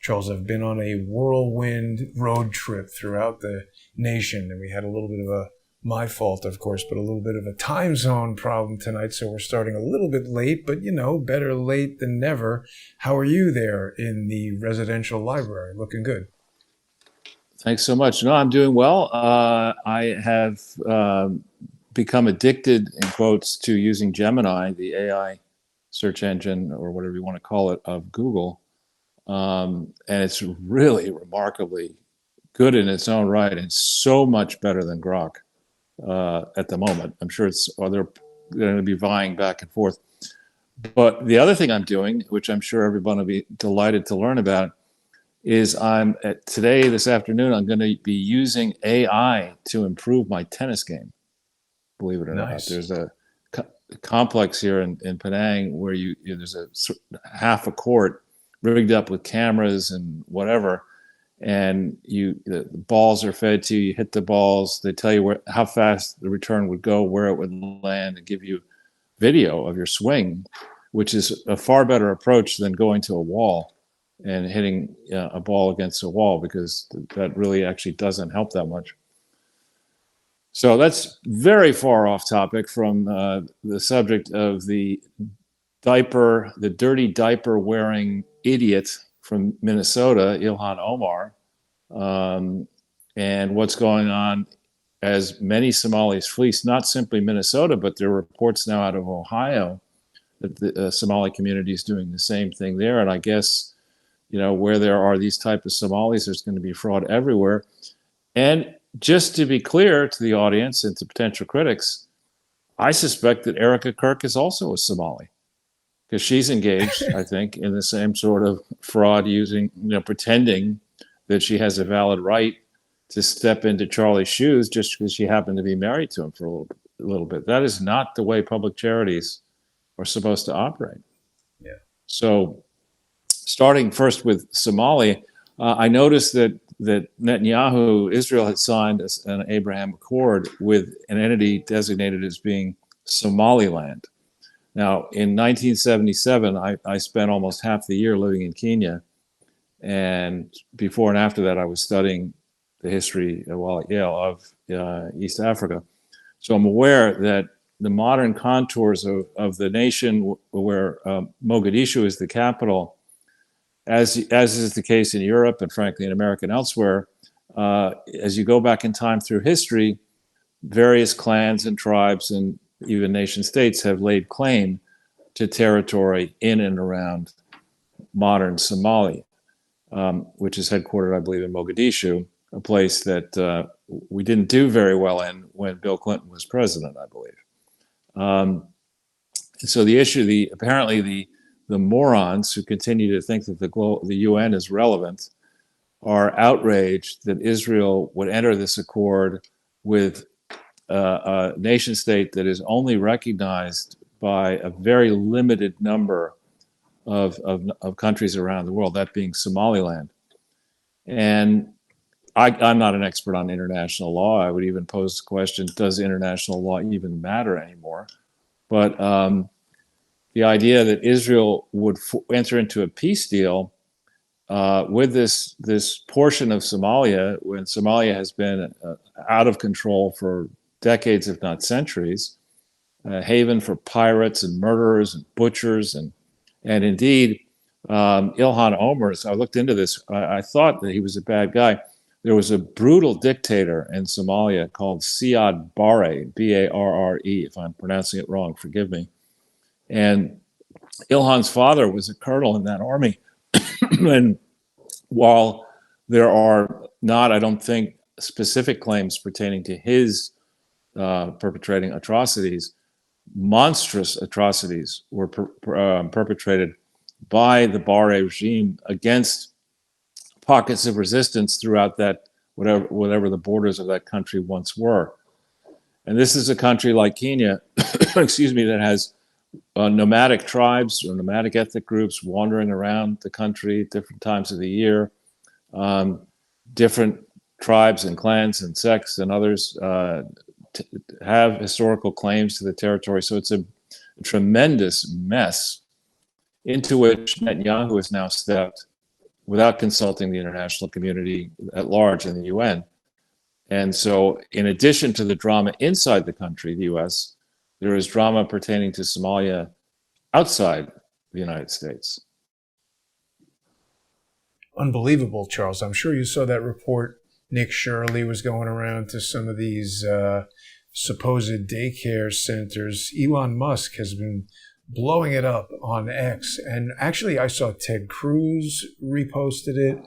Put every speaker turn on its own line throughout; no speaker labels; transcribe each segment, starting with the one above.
Charles, I've been on a whirlwind road trip throughout the nation, and we had a little bit of my fault, of course, but a little bit of a time zone problem tonight, so we're starting a little bit late, but better late than never. How are you there in the residential library? Looking good.
Thanks so much. No, I'm doing well. I have become addicted, in quotes, to using Gemini, the AI search engine, or whatever you want to call it, of Google. And it's really remarkably good in its own right, and so much better than Grok at the moment. I'm sure they're going to be vying back and forth. But the other thing I'm doing, which I'm sure everyone will be delighted to learn about, is this afternoon, I'm going to be using AI to improve my tennis game. Believe it or not, there's a complex here in Penang where there's a half a court rigged up with cameras and whatever, and the balls are fed to you. You hit the balls. They tell you how fast the return would go, where it would land, and give you video of your swing, which is a far better approach than going to a wall and hitting a ball against a wall, because that really actually doesn't help that much. So that's very far off topic from the subject of the dirty diaper wearing idiot from Minnesota, Ilhan Omar, and what's going on as many Somalis fleece, not simply Minnesota, but there are reports now out of Ohio that the Somali community is doing the same thing there. And I guess, where there are these type of Somalis, there's going to be fraud everywhere. And just to be clear to the audience and to potential critics, I suspect that Erica Kirk is also a Somali, because she's engaged, I think, in the same sort of fraud, using, pretending that she has a valid right to step into Charlie's shoes just because she happened to be married to him for a little bit. That is not the way public charities are supposed to operate.
Yeah.
So, starting first with Somali, I noticed that Netanyahu, Israel, had signed an Abraham Accord with an entity designated as being Somaliland. Now, in 1977, I spent almost half the year living in Kenya, and before and after that, I was studying the history while at Yale of East Africa. So I'm aware that the modern contours of the nation, where Mogadishu is the capital, as is the case in Europe and frankly in America and elsewhere, as you go back in time through history, various clans and tribes and even nation states have laid claim to territory in and around modern Somalia, which is headquartered, I believe, in Mogadishu, a place that we didn't do very well in when Bill Clinton was president, I believe. So the issue, apparently the morons who continue to think that the UN is relevant are outraged that Israel would enter this accord with a nation state that is only recognized by a very limited number of countries around the world, that being Somaliland. And I'm not an expert on international law. I would even pose the question, does international law even matter anymore? But the idea that Israel would enter into a peace deal with this portion of Somalia, when Somalia has been out of control for decades, if not centuries, a haven for pirates and murderers and butchers, and indeed Ilhan Omar. I looked into this. I thought that he was a bad guy. There was a brutal dictator in Somalia called Siad Barre, Barre. If I'm pronouncing it wrong, forgive me. And Ilhan's father was a colonel in that army. And while there are not, I don't think, specific claims pertaining to his perpetrating atrocities, monstrous atrocities were perpetrated by the Barre regime against pockets of resistance throughout that, whatever the borders of that country once were. And this is a country like Kenya, excuse me, that has nomadic tribes or nomadic ethnic groups wandering around the country at different times of the year. Different tribes and clans and sects and others have historical claims to the territory. So it's a tremendous mess into which Netanyahu has now stepped without consulting the international community at large and the UN. And so, in addition to the drama inside the country, the US, there is drama pertaining to Somalia outside the United States.
Unbelievable, Charles. I'm sure you saw that report. Nick Shirley was going around to some of these supposed daycare centers. Elon Musk has been blowing it up on X. And actually, I saw Ted Cruz reposted it.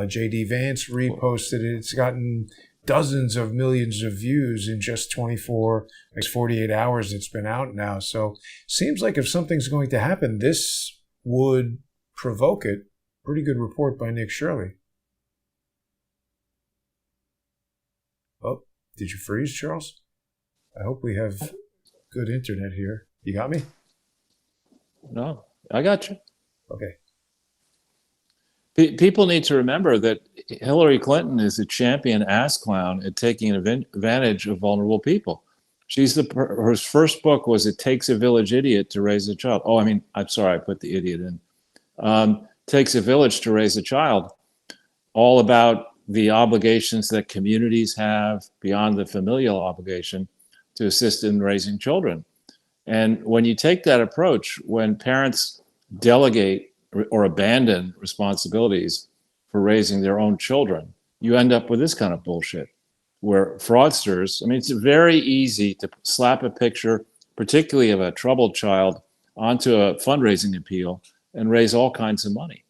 J.D. Vance reposted it. It's gotten dozens of millions of views in just 48 hours it's been out now. So seems like if something's going to happen, this would provoke it. Pretty good report by Nick Shirley. Oh, did you freeze, Charles? I hope we have good internet here. You got me?
No, I got you.
Okay.
People need to remember that Hillary Clinton is a champion ass clown at taking advantage of vulnerable people. Her first book was "It Takes a Village Idiot to Raise a Child." Oh, I mean, I'm sorry, I put the idiot in. Takes a village to raise a child. All about the obligations that communities have beyond the familial obligation to assist in raising children. And when you take that approach, when parents delegate or abandon responsibilities for raising their own children, you end up with this kind of bullshit where fraudsters, I mean, it's very easy to slap a picture, particularly of a troubled child, onto a fundraising appeal and raise all kinds of money.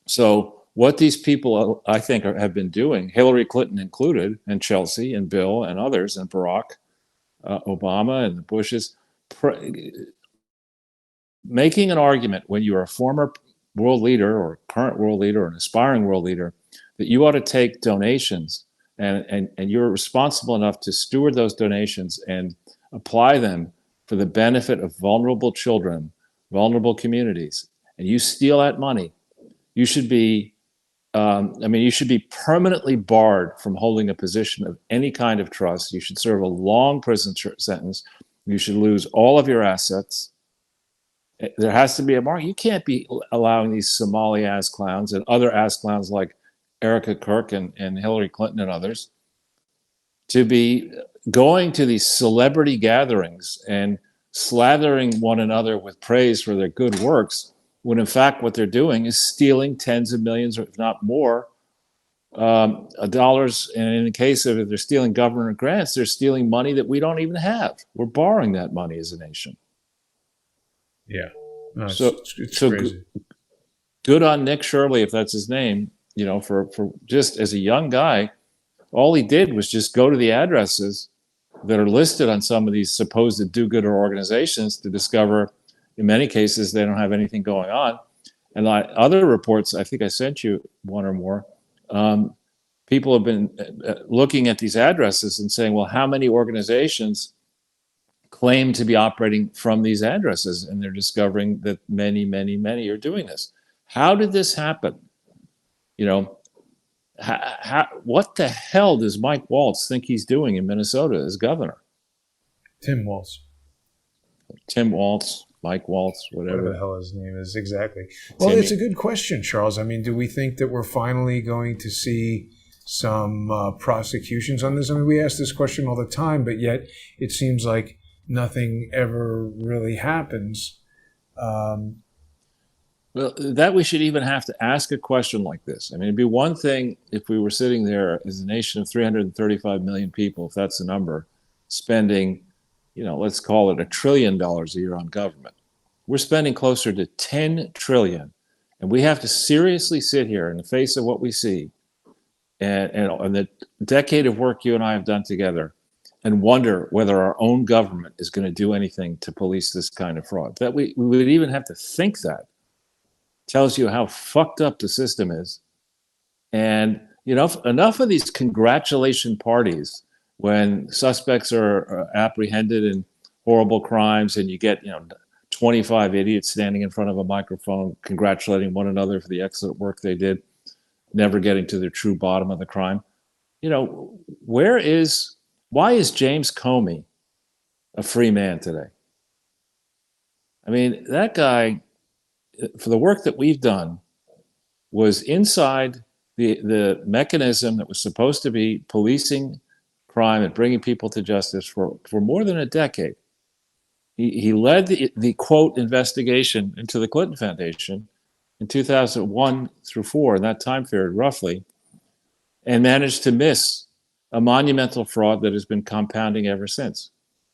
So what these people, I think, have been doing, Hillary Clinton included, and Chelsea and Bill and others, and Barack Obama and the Bushes, making an argument when you're a former world leader or current world leader or an aspiring world leader that you ought to take donations and you're responsible enough to steward those donations and apply them for the benefit of vulnerable children, vulnerable communities, and you steal that money, you should be, you should be permanently barred from holding a position of any kind of trust. You should serve a long prison sentence. You should lose all of your assets. There has to be a mark. You can't be allowing these Somali ass clowns and other ass clowns like Erica Kirk and Hillary Clinton and others to be going to these celebrity gatherings and slathering one another with praise for their good works, when in fact what they're doing is stealing tens of millions, or if not more, dollars. And in the case of if they're stealing government grants, they're stealing money that we don't even have. We're borrowing that money as a nation.
Yeah. No, it's
crazy. Good on Nick Shirley, if that's his name, for just as a young guy, all he did was just go to the addresses that are listed on some of these supposed do-gooder organizations to discover, in many cases, they don't have anything going on. And other reports, I think I sent you one or more, people have been looking at these addresses and saying, well, how many organizations claim to be operating from these addresses? And they're discovering that many, many, many are doing this. How did this happen? What the hell does Mike Waltz think he's doing in Minnesota as governor?
Tim Waltz,
Mike Waltz, whatever
the hell his name is exactly. Well, Timmy. It's a good question, Charles. I mean, do we think that we're finally going to see some prosecutions on this? I mean, we ask this question all the time, but yet it seems like nothing ever really happens.
Well, that we should even have to ask a question like this. I mean, it'd be one thing if we were sitting there as a nation of 335 million people, if that's the number, spending, let's call it $1 trillion a year on government. We're spending closer to 10 trillion. And we have to seriously sit here in the face of what we see and the decade of work you and I have done together and wonder whether our own government is going to do anything to police this kind of fraud. That we would even have to think that. Tells you how fucked up the system is. And enough of these congratulation parties when suspects are apprehended in horrible crimes and you get 25 idiots standing in front of a microphone congratulating one another for the excellent work they did, never getting to the true bottom of the crime. Why is James Comey a free man today? I mean, that guy, for the work that we've done was inside the mechanism that was supposed to be policing crime and bringing people to justice for more than a decade. He led the quote investigation into the Clinton Foundation in 2001 through 4, in that time period roughly, and managed to miss a monumental fraud that has been compounding ever since.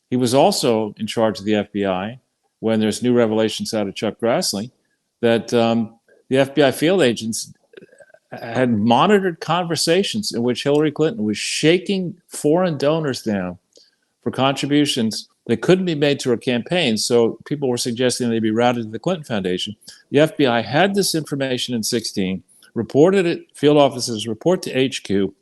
He was also in charge of the FBI when there's new revelations out of Chuck Grassley that the FBI field agents had monitored conversations in which Hillary Clinton was shaking foreign donors down for contributions that couldn't be made to her campaign. So people were suggesting they be routed to the Clinton Foundation. The FBI had this information in 2016, reported it, field officers report to HQ.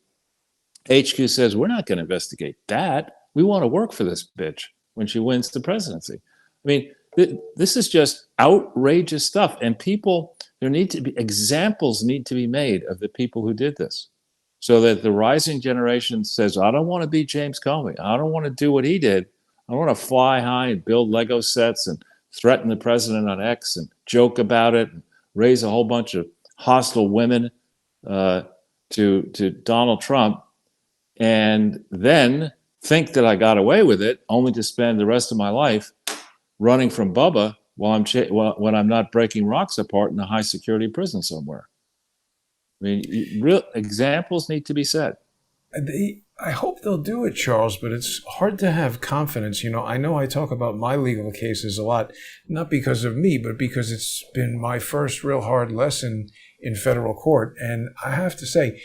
HQ says, we're not going to investigate that. We want to work for this bitch when she wins the presidency. I mean, this is just outrageous stuff. And people, examples need to be made of the people who did this so that the rising generation says, I don't want to be James Comey. I don't want to do what he did. I want to fly high and build Lego sets and threaten the president on X and joke about it and raise a whole bunch of hostile women to Donald Trump, and then think that I got away with it, only to spend the rest of my life running from Bubba when I'm not breaking rocks apart in a high security prison somewhere. I mean, real examples need to be set.
I hope they'll do it, Charles, but it's hard to have confidence. I know I talk about my legal cases a lot, not because of me, but because it's been my first real hard lesson in federal court. And I have to say,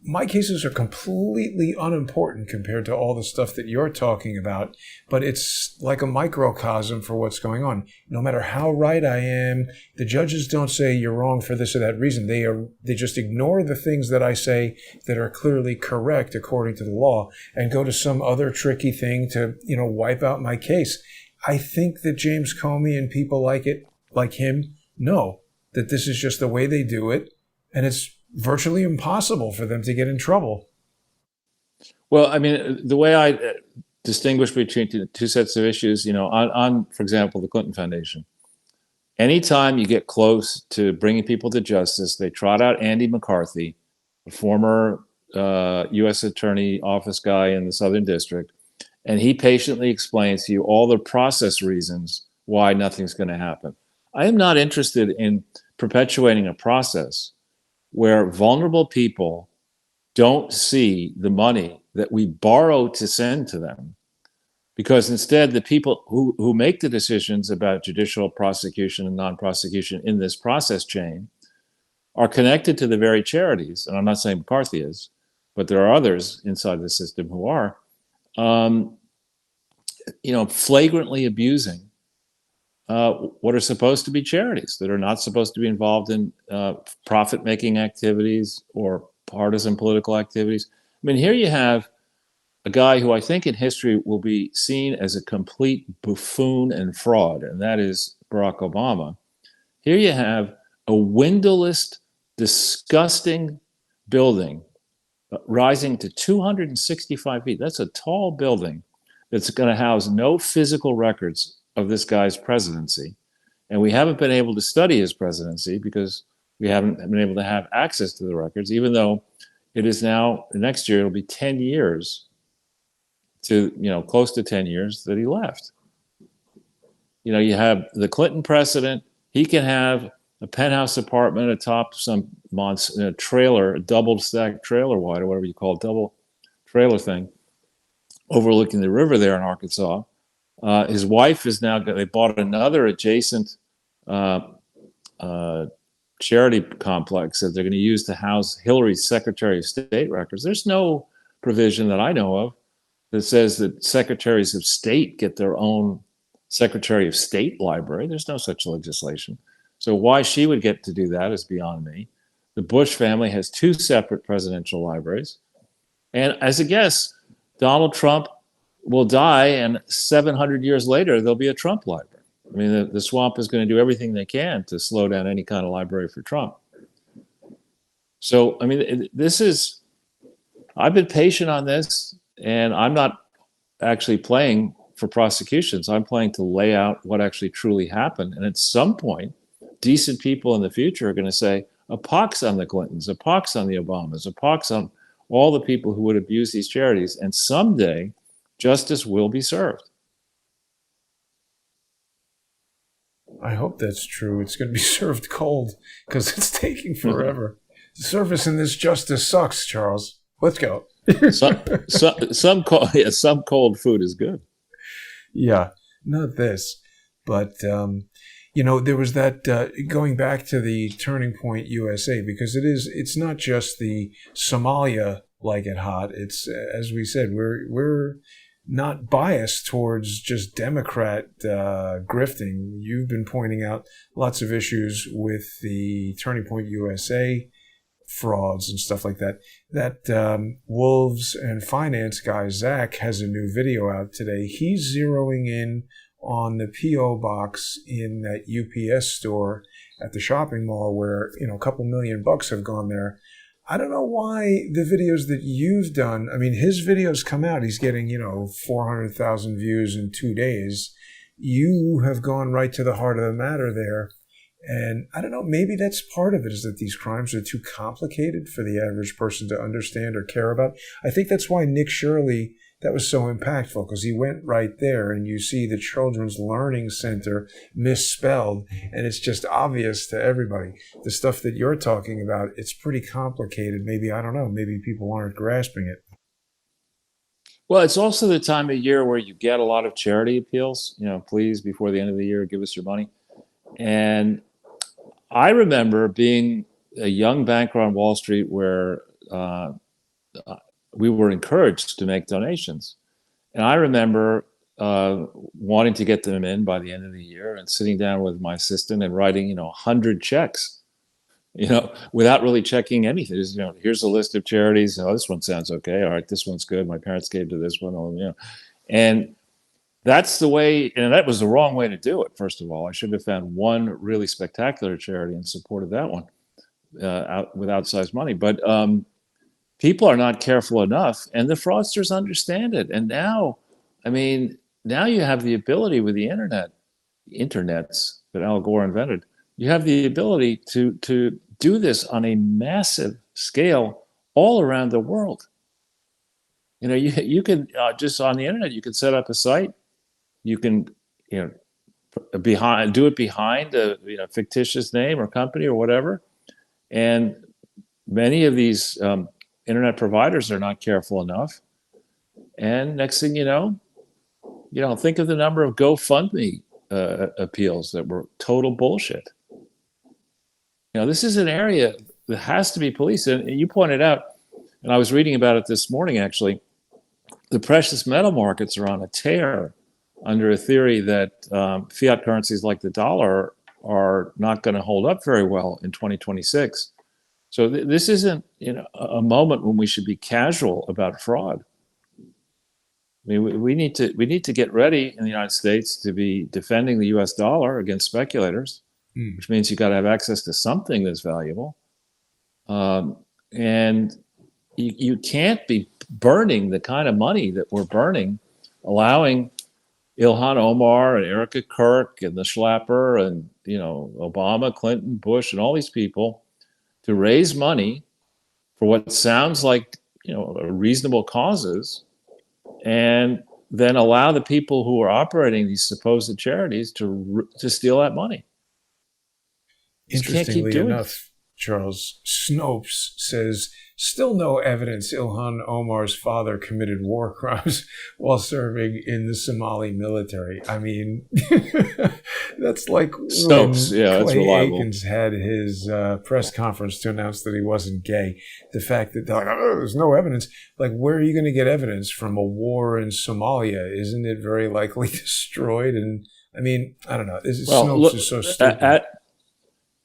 my cases are completely unimportant compared to all the stuff that you're talking about, but it's like a microcosm for what's going on. No matter how right I am, the judges don't say you're wrong for this or that reason. They just ignore the things that I say that are clearly correct according to the law and go to some other tricky thing to, wipe out my case. I think that James Comey and people like him know that this is just the way they do it, and it's virtually impossible for them to get in trouble.
Well, I mean, the way I distinguish between two sets of issues, on, for example, the Clinton Foundation, anytime you get close to bringing people to justice, they trot out Andy McCarthy, a former U.S. Attorney Office guy in the Southern District, and he patiently explains to you all the process reasons why nothing's going to happen. I am not interested in perpetuating a process where vulnerable people don't see the money that we borrow to send to them, because instead the people who make the decisions about judicial prosecution and non-prosecution in this process chain are connected to the very charities, and I'm not saying McCarthy is, but there are others inside the system who are, flagrantly abusing what are supposed to be charities that are not supposed to be involved in profit-making activities or partisan political activities. I mean, here you have a guy who I think in history will be seen as a complete buffoon and fraud, and that is Barack Obama. Here you have a windowless, disgusting building rising to 265 feet. That's a tall building that's going to house no physical records of this guy's presidency. And we haven't been able to study his presidency because we haven't been able to have access to the records, even though it is now, next year, it'll be 10 years close to 10 years that he left. You have the Clinton precedent. He can have a penthouse apartment atop some trailer, a double stacked trailer wide, or whatever you call it, double trailer thing, overlooking the river there in Arkansas. His wife is now, they bought another adjacent charity complex that they're going to use to house Hillary's Secretary of State records. There's no provision that I know of that says that secretaries of state get their own Secretary of State library. There's no such legislation. So why she would get to do that is beyond me. The Bush family has two separate presidential libraries. And as a guess, Donald Trump will die, and 700 years later, there'll be a Trump library. I mean, the swamp is going to do everything they can to slow down any kind of library for Trump. So, I mean, I've been patient on this, and I'm not actually playing for prosecutions. I'm playing to lay out what actually truly happened. And at some point, decent people in the future are going to say, a pox on the Clintons, a pox on the Obamas, a pox on all the people who would abuse these charities. And someday justice will be served.
I hope that's true. It's going to be served cold because it's taking forever. The service in this justice sucks, Charles. Let's go.
some cold food is good.
Yeah, not this. But, there was that, going back to the Turning Point USA, because it's not just the Somalia like it hot. It's, as we said, we're not biased towards just Democrat grifting. You've been pointing out lots of issues with the Turning Point USA frauds and stuff like that. That Wolves and Finance guy, Zach, has a new video out today. He's zeroing in on the P.O. box in that UPS store at the shopping mall where, a couple $1,000,000 have gone there. I don't know why the videos that you've done, I mean, his videos come out, he's getting, 400,000 views in 2 days. You have gone right to the heart of the matter there. And I don't know, maybe that's part of it, is that these crimes are too complicated for the average person to understand or care about. I think that's why Nick Shirley, that was so impactful, because he went right there and you see the Children's Learning Center misspelled, and it's just obvious to everybody. The stuff that you're talking about, it's pretty complicated. Maybe, I don't know, maybe people aren't grasping it.
Well, it's also the time of year where you get a lot of charity appeals. Please, before the end of the year, give us your money. And I remember being a young banker on Wall Street where we were encouraged to make donations. And I remember wanting to get them in by the end of the year and sitting down with my assistant and writing, 100 checks, without really checking anything. Just, here's a list of charities. Oh, this one sounds okay. All right, this one's good. My parents gave to this one. And that's the way, and that was the wrong way to do it, first of all. I should have found one really spectacular charity and supported that one with outsized money. But people are not careful enough, and the fraudsters understand it. And now you have the ability with the internets that Al Gore invented. You have the ability to do this on a massive scale all around the world. You can just on the internet, you can set up a site. You can, do it behind a fictitious name or company or whatever. And many of these internet providers are not careful enough. And next thing you know, think of the number of GoFundMe appeals that were total bullshit. This is an area that has to be policed. And you pointed out, and I was reading about it this morning, actually, the precious metal markets are on a tear under a theory that fiat currencies like the dollar are not going to hold up very well in 2026. So this isn't a moment when we should be casual about fraud. I mean, we need to get ready in the United States to be defending the U.S. dollar against speculators, which means you got to have access to something that's valuable, and you can't be burning the kind of money that we're burning, allowing Ilhan Omar and Erica Kirk and the Schlapper and Obama, Clinton, Bush, and all these people to raise money for what sounds like reasonable causes, and then allow the people who are operating these supposed charities to steal that money.
Interestingly enough, Charles, Snopes says still no evidence Ilhan Omar's father committed war crimes while serving in the Somali military. I mean, that's like
Snopes,
when
that's
Clay
reliable.
Aikens had his press conference to announce that he wasn't gay. The fact that they're like, there's no evidence. Like, where are you going to get evidence from a war in Somalia? Isn't it very likely destroyed? And I mean, I don't know. Snopes is so stupid.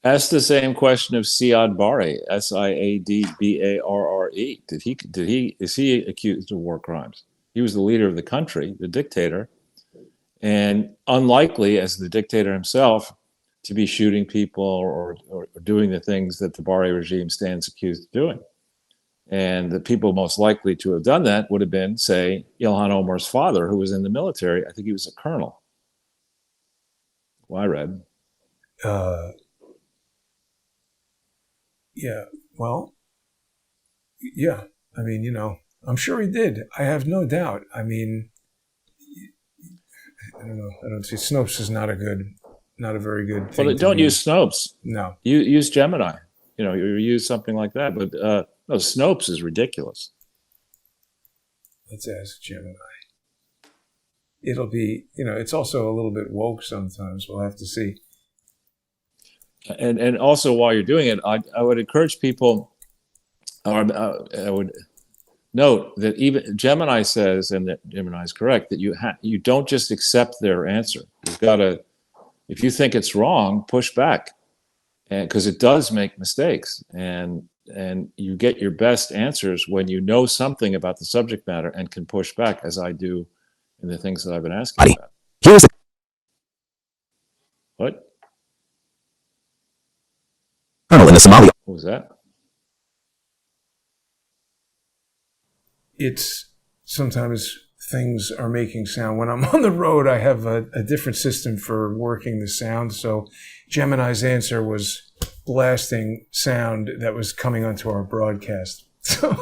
Ask the same question of Siad Barre, Siadbarre. Is he accused of war crimes? He was the leader of the country, the dictator, and unlikely as the dictator himself to be shooting people or doing the things that the Barre regime stands accused of doing. And the people most likely to have done that would have been, say, Ilhan Omar's father, who was in the military. I think he was a colonel. Well, I read.
Yeah. Well, yeah. I mean, I'm sure he did. I have no doubt. I mean, I don't know. I don't see Snopes is not a very good
Well,
thing to
don't
be.
use Snopes.
No,
You use Gemini. You use something like that. But no, Snopes is ridiculous.
let's ask Gemini. It'll be, it's also a little bit woke sometimes. We'll have to see.
And also while you're doing it, I would encourage people, or I would note that even Gemini says, and that Gemini is correct, that you don't just accept their answer. You've got to, if you think it's wrong, push back, and because it does make mistakes, and you get your best answers when you know something about the subject matter and can push back, as I do in the things that I've been asking about.
Here's a
What?
colonel in the Somali.
What was that?
It's sometimes things are making sound. When I'm on the road, I have a different system for working the sound. So Gemini's answer was blasting sound that was coming onto our broadcast. So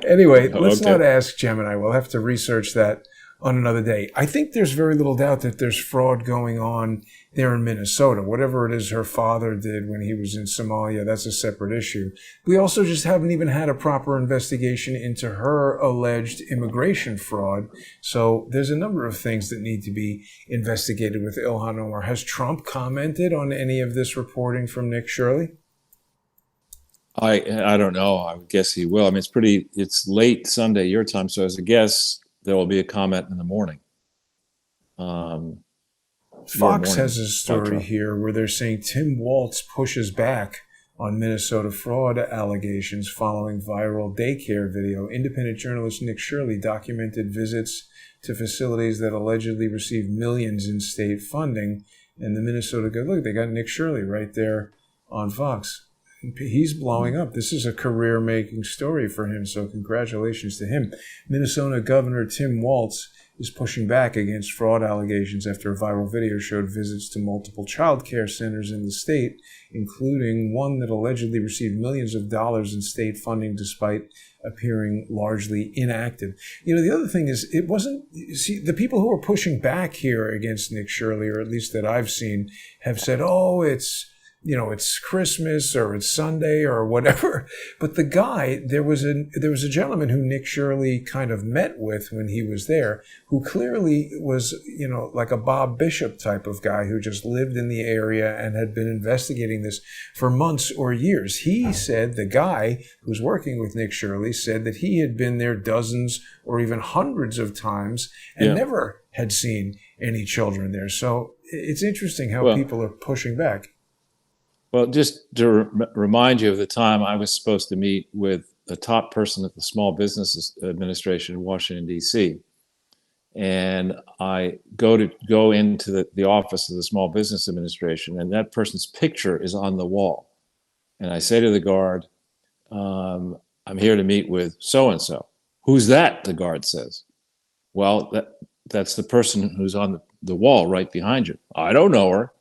anyway, let's not ask Gemini. We'll have to research that on another day. I think there's very little doubt that there's fraud going on there in Minnesota. Whatever it is her father did when he was in Somalia, that's a separate issue. We also just haven't even had a proper investigation into her alleged immigration fraud. So there's a number of things that need to be investigated with Ilhan Omar. Has Trump commented on any of this reporting from Nick Shirley?
I don't know. I would guess he will. I mean, it's late Sunday your time, so as a guess, there will be a comment in the morning.
Fox has a story here where they're saying Tim Walz pushes back on Minnesota fraud allegations following viral daycare video. Independent journalist Nick Shirley documented visits to facilities that allegedly received millions in state funding. And the Minnesota look, they got Nick Shirley right there on Fox. He's blowing up. This is a career-making story for him, so congratulations to him. Minnesota Governor Tim Walz is pushing back against fraud allegations after a viral video showed visits to multiple child care centers in the state, including one that allegedly received millions of dollars in state funding despite appearing largely inactive. The other thing is, it wasn't, the people who are pushing back here against Nick Shirley, or at least that I've seen, have said, oh, it's Christmas or it's Sunday or whatever. But the guy, there was a gentleman who Nick Shirley kind of met with when he was there, who clearly was, like a Bob Bishop type of guy who just lived in the area and had been investigating this for months or years. He said, the guy who's working with Nick Shirley said that he had been there dozens or even hundreds of times and never had seen any children there. So it's interesting how people are pushing back.
Well, just to remind you of the time I was supposed to meet with a top person at the Small Business Administration in Washington, D.C. And I go into the office of the Small Business Administration, and that person's picture is on the wall. And I say to the guard, I'm here to meet with so-and-so. Who's that? The guard says. Well, that's the person who's on the wall right behind you. I don't know her.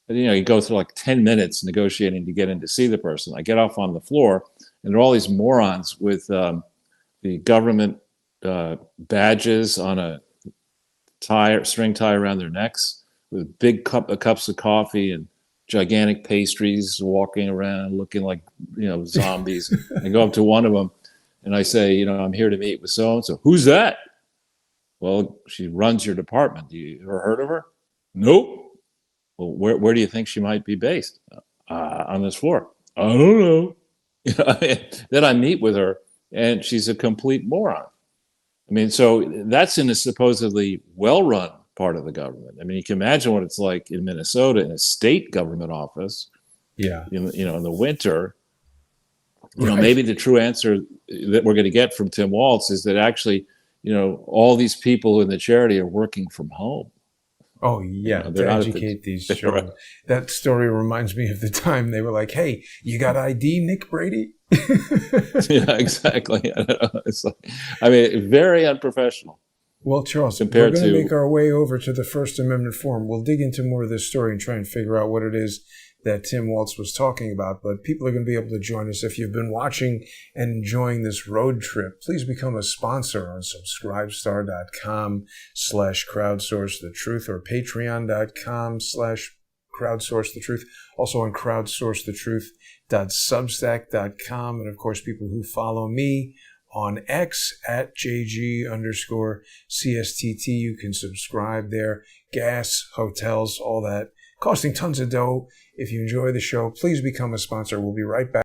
You go through like 10 minutes negotiating to get in to see the person. I get off on the floor, and there are all these morons with the government badges on a string tie around their necks, with big cups of coffee and gigantic pastries, walking around looking like zombies. I go up to one of them, and I say, I'm here to meet with so and so. Who's that? Well, she runs your department. You ever heard of her? Nope. Well, where do you think she might be based? On this floor. I don't know. Then I meet with her, and she's a complete moron. So that's in a supposedly well-run part of the government. You can imagine what it's like in Minnesota in a state government office.
Yeah.
In the winter. Maybe the true answer that we're going to get from Tim Walz is that actually, all these people in the charity are working from home.
Oh, yeah, to educate these children. Right. That story reminds me of the time they were like, hey, you got ID, Nick Brady?
Yeah, exactly. It's very unprofessional.
Well, Charles, we're going to make our way over to the First Amendment Forum. We'll dig into more of this story and try and figure out what it is that Tim Waltz was talking about, but people are going to be able to join us. If you've been watching and enjoying this road trip, please become a sponsor on subscribestar.com/crowdsourcethetruth or patreon.com/crowdsourcethetruth. Also on crowdsourcethetruth.substack.com. And of course, people who follow me on X at JG_CSTT, you can subscribe there. Gas, hotels, all that, costing tons of dough. If you enjoy the show, please become a sponsor. We'll be right back.